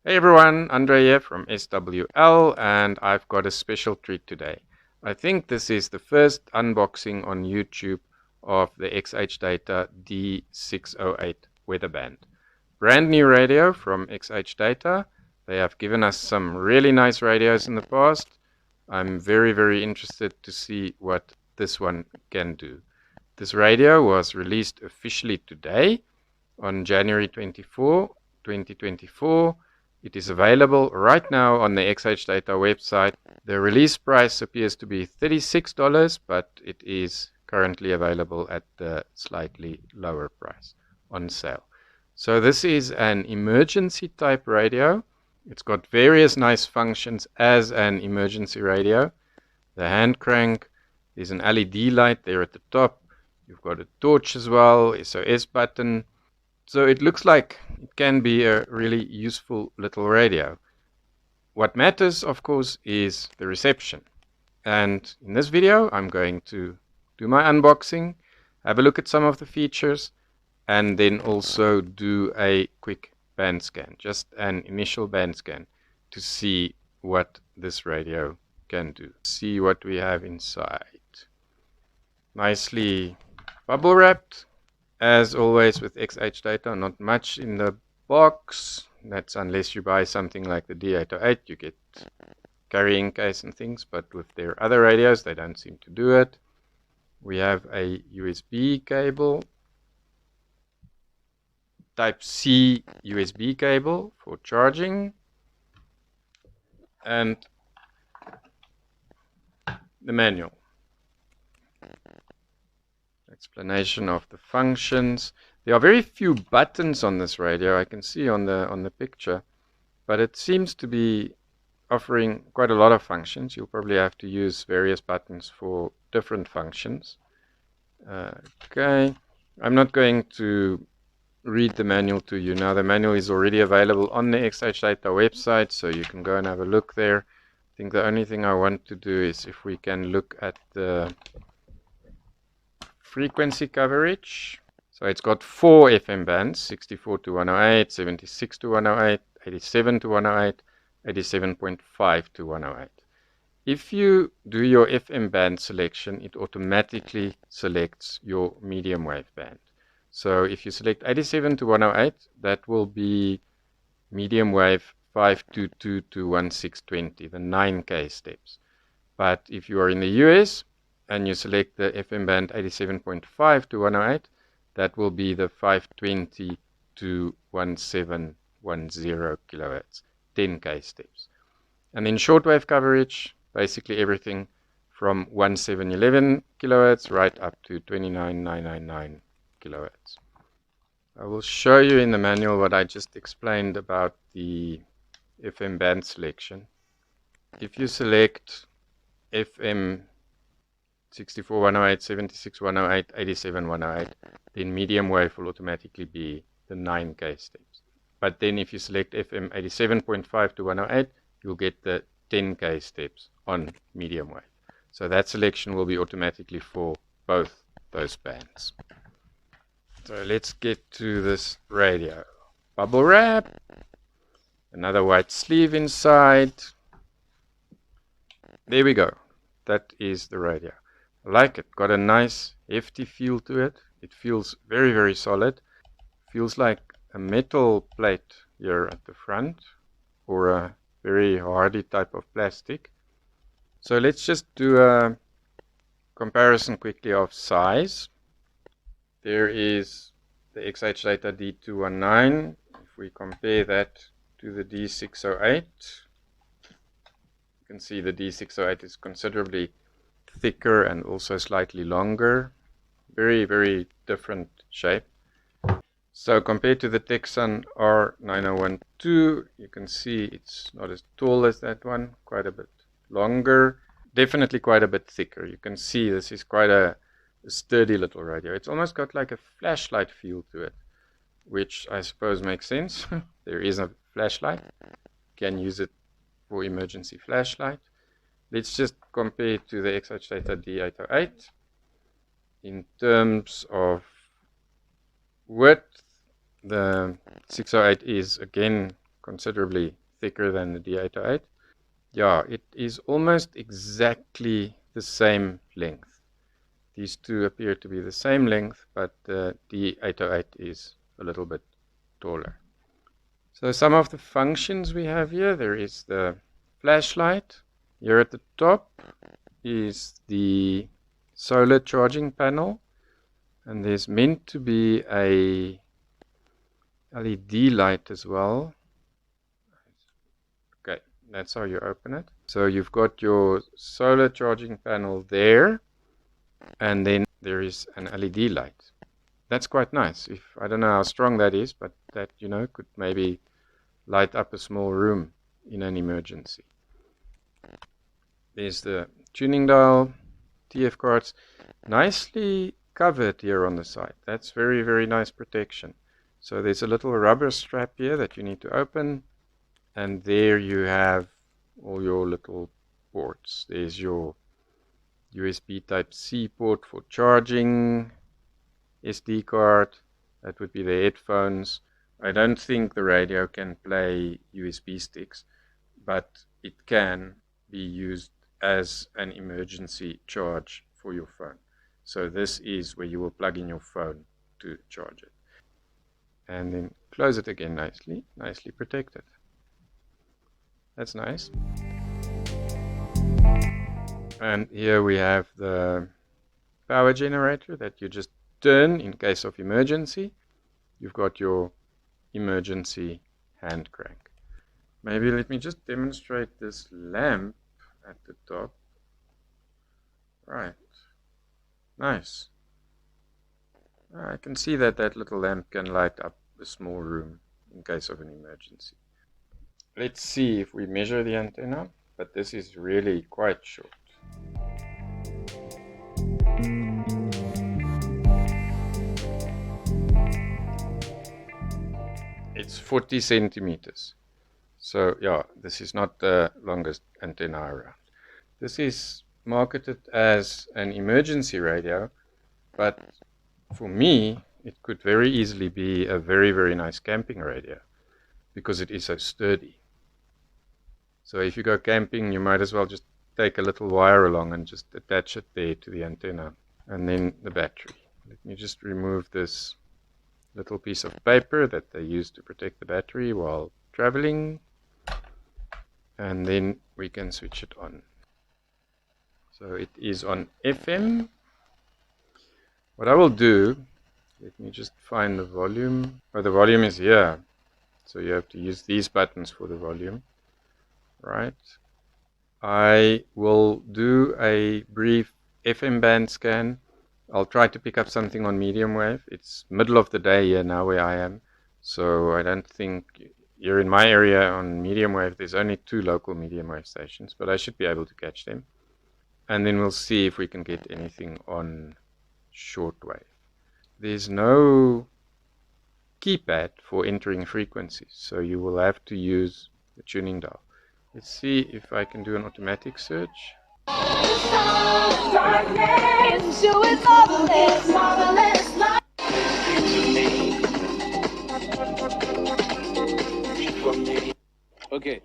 Hey everyone, Andre here from SWL, and I've got a special treat today. I think this is the first unboxing on YouTube of the XHDATA D-608 weather band. Brand new radio from XHDATA. They have given us some really nice radios in the past. I'm very interested to see what this one can do. This radio was released officially today on January 24, 2024. It is available right now on the XHDATA website. The release price appears to be $36, but it is currently available at the slightly lower price on sale. So this is an emergency type radio. It's got various nice functions as an emergency radio. The hand crank, there's an LED light there at the top. You've got a torch as well, SOS button. So it looks like it can be a really useful little radio. What matters, of course, is the reception. And in this video, I'm going to do my unboxing, have a look at some of the features, and then also do a quick band scan, just an initial band scan, to see what this radio can do. See what we have inside. Nicely bubble wrapped. As always with XHDATA, not much in the box. That's unless you buy something like the D808, you get carrying case and things, but with their other radios, they don't seem to do it. We have a USB cable, Type-C USB cable for charging, and the manual. Explanation of the functions. There are very few buttons on this radio, I can see on the picture, but it seems to be offering quite a lot of functions. You'll probably have to use various buttons for different functions. Okay, I'm not going to read the manual to you now. The manual is already available on the XHDATA website, so you can go and have a look there. I think the only thing I want to do is if we can look at the frequency coverage. So it's got 4 FM bands, 64 to 108, 76 to 108, 87 to 108, 87.5 to 108. If you do your FM band selection, it automatically selects your medium wave band. So if you select 87 to 108, that will be medium wave 522 to 1620, the 9K steps. But if you are in the US, and you select the FM band 87.5 to 108, that will be the 520 to 1710 kilohertz, 10K steps. And then shortwave coverage, basically everything from 1711 kilohertz right up to 29999 kilohertz. I will show you in the manual what I just explained about the FM band selection. If you select FM 64 108, 76 108, 87 108, then medium wave will automatically be the 9K steps. But then if you select FM 87.5 to 108, you'll get the 10K steps on medium wave. So that selection will be automatically for both those bands. So let's get to this radio. Bubble wrap, another white sleeve inside. There we go. That is the radio. I like it. Got a nice hefty feel to it. It feels very solid. Feels like a metal plate here at the front, or a very hardy type of plastic. So let's just do a comparison quickly of size. There is the XHDATA D219. If we compare that to the D608, you can see the D608 is considerably thicker and also slightly longer. Very different shape. So compared to the Texan R9012, you can see it's not as tall as that one, quite a bit longer, definitely quite a bit thicker. You can see this is quite a sturdy little radio. It's almost got like a flashlight feel to it, which I suppose makes sense. There is a flashlight. You can use it for emergency flashlight. Let's just compare to the XHDATA D808. In terms of width, the 608 is again considerably thicker than the D808. Yeah, it is almost exactly the same length. These two appear to be the same length, but the D808 is a little bit taller. So some of the functions we have here, there is the flashlight. Here at the top is the solar charging panel, and there's meant to be a LED light as well. Okay, that's how you open it. So you've got your solar charging panel there, and then there is an LED light. That's quite nice. I don't know how strong that is, but that, could maybe light up a small room in an emergency. There's the tuning dial, TF cards, nicely covered here on the side. That's very, very nice protection. So there's a little rubber strap here that you need to open, and there you have all your little ports. There's your USB Type-C port for charging, SD card, that would be the headphones. I don't think the radio can play USB sticks, but it can be used as an emergency charge for your phone. So this is where you will plug in your phone to charge it. And then close it again nicely protected. That's nice. And here we have the power generator that you just turn in case of emergency. You've got your emergency hand crank. Maybe let me just demonstrate this lamp at the top. Right. Nice. I can see that little lamp can light up a small room in case of an emergency. Let's see if we measure the antenna, but this is really quite short. It's 40 centimeters. So yeah, this is not the longest antenna around. This is marketed as an emergency radio, but for me, it could very easily be a very, very nice camping radio because it is so sturdy. So if you go camping, you might as well just take a little wire along and just attach it there to the antenna. And then the battery. Let me just remove this little piece of paper that they use to protect the battery while traveling. And then we can switch it on. So it is on FM. What I will do, let me just find the volume. Oh, the volume is here. So you have to use these buttons for the volume. Right. I will do a brief FM band scan. I'll try to pick up something on medium wave. It's middle of the day here now where I am. So I don't think here in my area on medium wave, there's only 2 local medium wave stations, but I should be able to catch them. And then we'll see if we can get anything on shortwave. There's no keypad for entering frequencies, so you will have to use the tuning dial. Let's see if I can do an automatic search. Okay.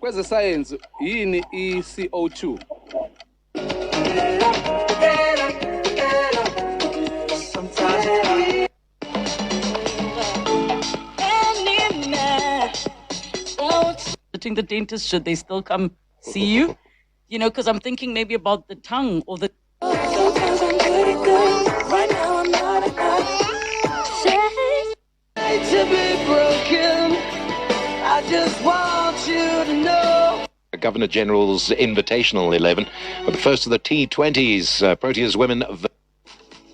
Where's the science? Yini CO2. The dentist, should they still come see you? You know, because I'm thinking maybe about the tongue or the... Sometimes I'm pretty good. Right now I'm not enough. To be broken. I just want you to know. Governor General's Invitational 11, but the first of the T20s, Proteas women.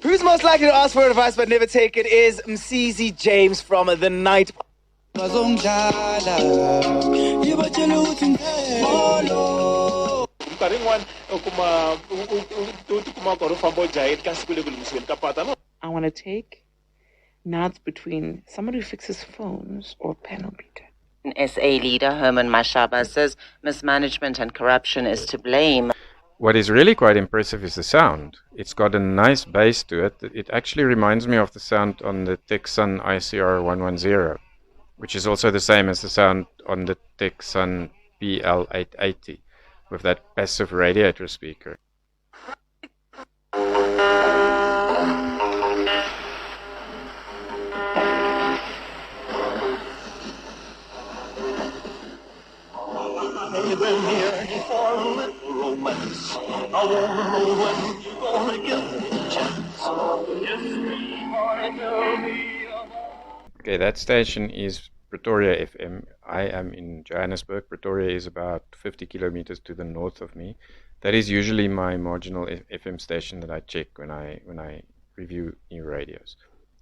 Who's most likely to ask for advice but never take it is Msizi James from The Night. I want to take nods between somebody who fixes phones or panel beater. SA leader Herman Mashaba says mismanagement and corruption is to blame. What is really quite impressive is the sound. It's got a nice bass to it. It actually reminds me of the sound on the Texan ICR 110. which is also the same as the sound on the Texan PL880 with that passive radiator speaker. Okay, that station is Pretoria FM. I am in Johannesburg. Pretoria is about 50 kilometers to the north of me. That is usually my marginal FM station that I check when I review new radios.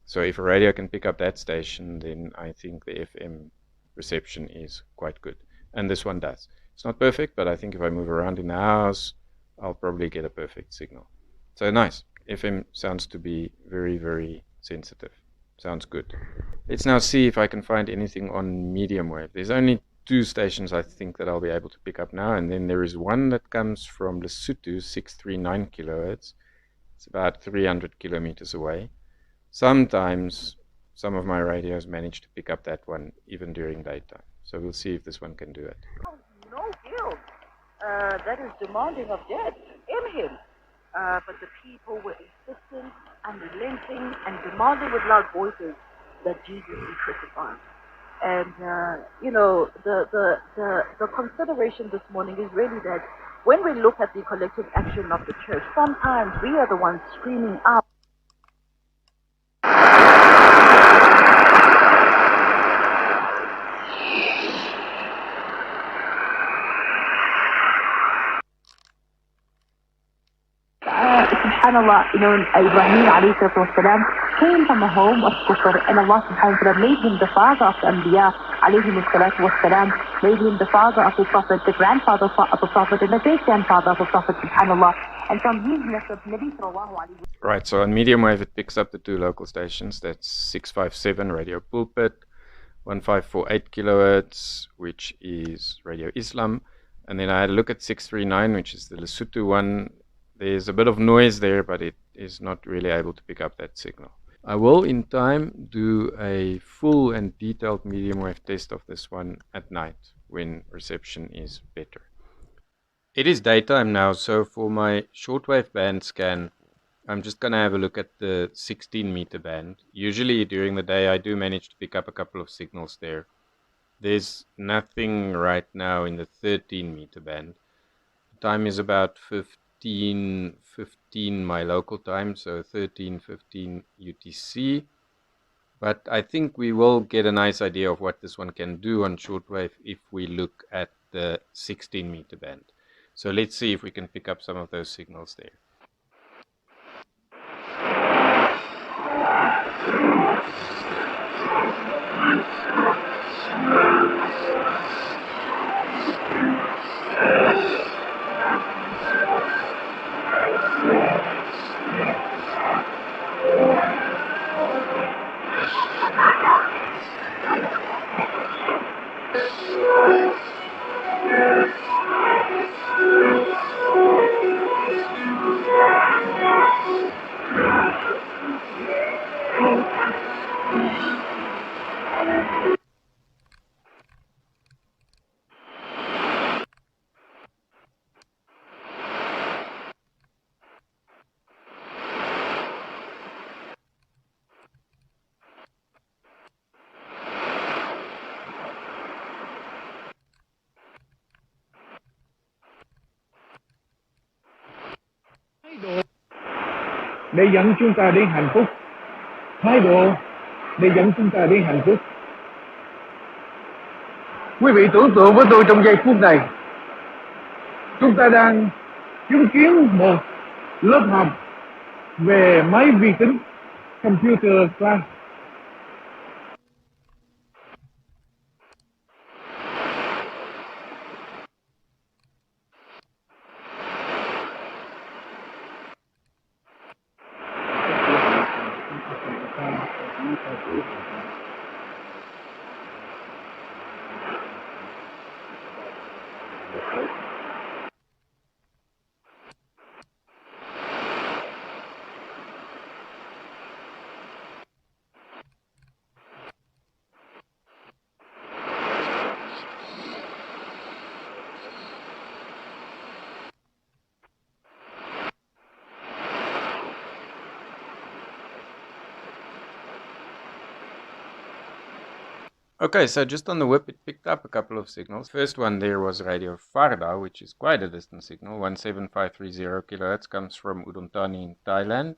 So if a radio can pick up that station, then I think the FM reception is quite good. And this one does. It's not perfect, but I think if I move around in the house, I'll probably get a perfect signal. So nice. FM sounds to be very, very sensitive. Sounds good. Let's now see if I can find anything on medium wave. There's only 2 stations I think that I'll be able to pick up now, and then there is one that comes from Lesotho, 639 kilohertz. It's about 300 kilometers away. Sometimes some of my radios manage to pick up that one even during daytime. So we'll see if this one can do it. No guilt. That is demanding of death in him. But the people were insistent, unrelenting, and demanding with loud voices that Jesus be crucified. And, the consideration this morning is really that when we look at the collective action of the church, sometimes we are the ones screaming out. Subhanallah, Ibrahim alayhi wasalam came from a home of kufr, and Allah subhanahu wa ta'ala made him the father of the Anbiya alayhi wasalam, made him the father of the Prophet, the grandfather of the Prophet, and the great-grandfather of the Prophet, subhanallah. And from his nasab, Nabi sallallahu alayhi wa. Right, so on medium wave it picks up the 2 local stations. That's 657 Radio Pulpit, 1548 kilohertz, which is Radio Islam. And then I had a look at 639, which is the Lesotho one. There's a bit of noise there, but it is not really able to pick up that signal. I will in time do a full and detailed medium wave test of this one at night when reception is better. It is daytime now, so for my shortwave band scan, I'm just going to have a look at the 16 meter band. Usually during the day I do manage to pick up a couple of signals there. There's nothing right now in the 13 meter band. The time is about 15 my local time, so 13:15 UTC. But I think we will get a nice idea of what this one can do on shortwave if we look at the 16 meter band. So let's see if we can pick up some of those signals there. để dẫn chúng ta đến hạnh phúc, thái độ để dẫn chúng ta đến hạnh phúc. Quý vị tưởng tượng với tôi trong giây phút này, chúng ta đang chứng kiến một lớp học về máy vi tính, computer class. Okay, so just on the whip, it picked up a couple of signals. First one there was Radio Farda, which is quite a distant signal. 17530 kilohertz comes from Udon in Thailand.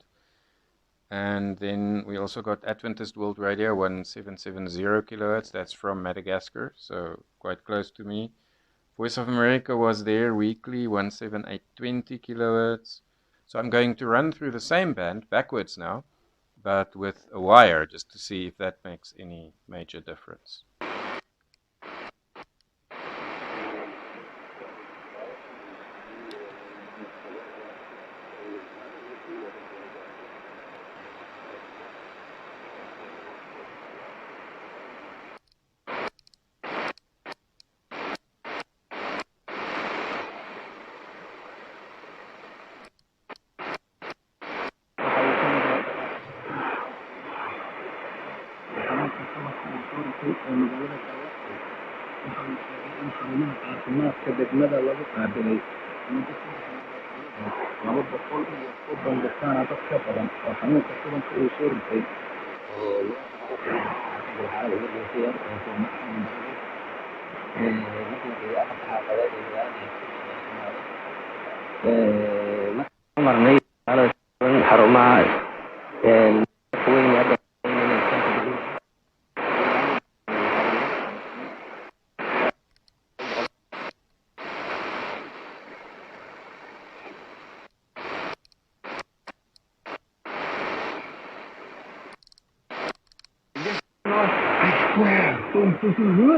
And then we also got Adventist World Radio 1770 kilohertz. That's from Madagascar, so quite close to me. Voice of America was there weekly, 17820 kilohertz. So I'm going to run through the same band backwards now, but with a wire, just to see if that makes any major difference.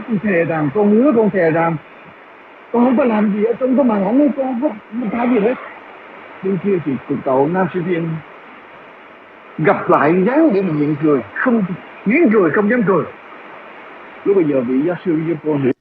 Con thề rằng con hứa con thề rằng con không có làm gì ở trong cái màn ảnh ấy, con không có thay gì hết. Bên kia thì cậu nam sinh viên gặp lại dáng để miệng cười, không nghiến cười không dám cười. Lúc bây giờ vị giáo sư với con hiểu.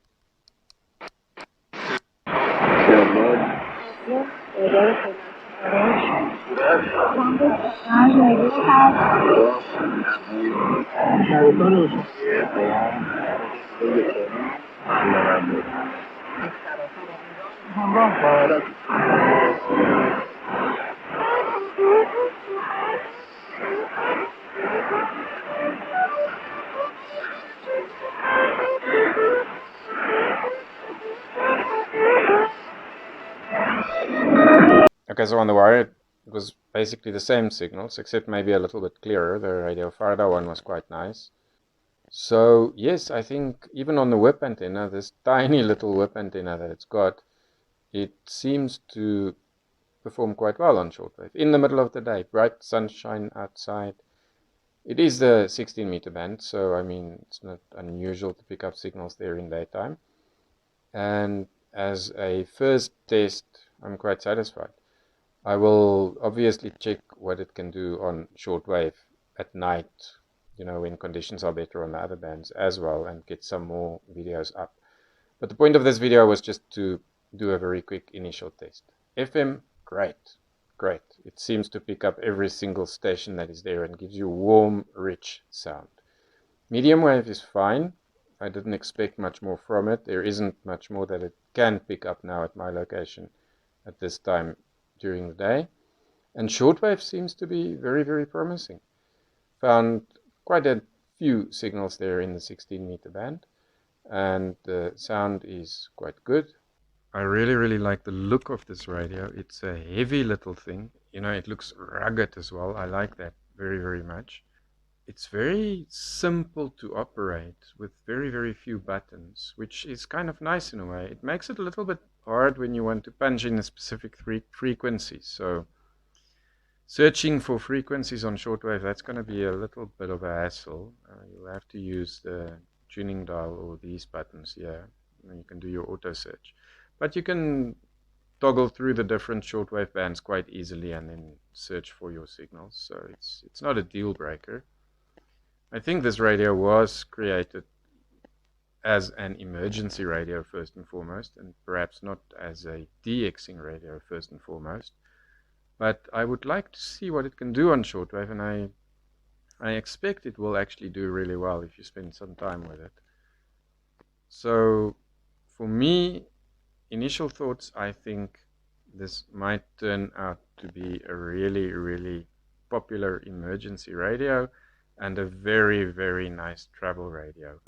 Okay, so on the wire, it was basically the same signals, except maybe a little bit clearer. The Radio Farda one was quite nice. So, yes, I think even on the whip antenna, this tiny little whip antenna that it's got, it seems to perform quite well on shortwave. In the middle of the day, bright sunshine outside. It is the 16 meter band, so I mean, it's not unusual to pick up signals there in daytime. And as a first test, I'm quite satisfied. I will obviously check what it can do on shortwave at night, you know, when conditions are better on the other bands as well, and get some more videos up. But the point of this video was just to do a very quick initial test. FM, great. It seems to pick up every single station that is there and gives you warm, rich sound. Medium wave is fine. I didn't expect much more from it. There isn't much more that it can pick up now at my location at this time during the day. And shortwave seems to be very, very promising. Found quite a few signals there in the 16 meter band, and the sound is quite good. I really, really like the look of this radio. It's a heavy little thing. You know, it looks rugged as well. I like that very, very much. It's very simple to operate with very, very few buttons, which is kind of nice in a way. It makes it a little bit hard when you want to punch in a specific frequency. So searching for frequencies on shortwave, that's going to be a little bit of a hassle. You'll have to use the tuning dial or these buttons here. You can do your auto search. But you can toggle through the different shortwave bands quite easily and then search for your signals. So it's not a deal breaker. I think this radio was created as an emergency radio first and foremost, and perhaps not as a DXing radio first and foremost. But I would like to see what it can do on shortwave, and I expect it will actually do really well if you spend some time with it. So for me, initial thoughts, I think this might turn out to be a really, really popular emergency radio and a very, very nice travel radio.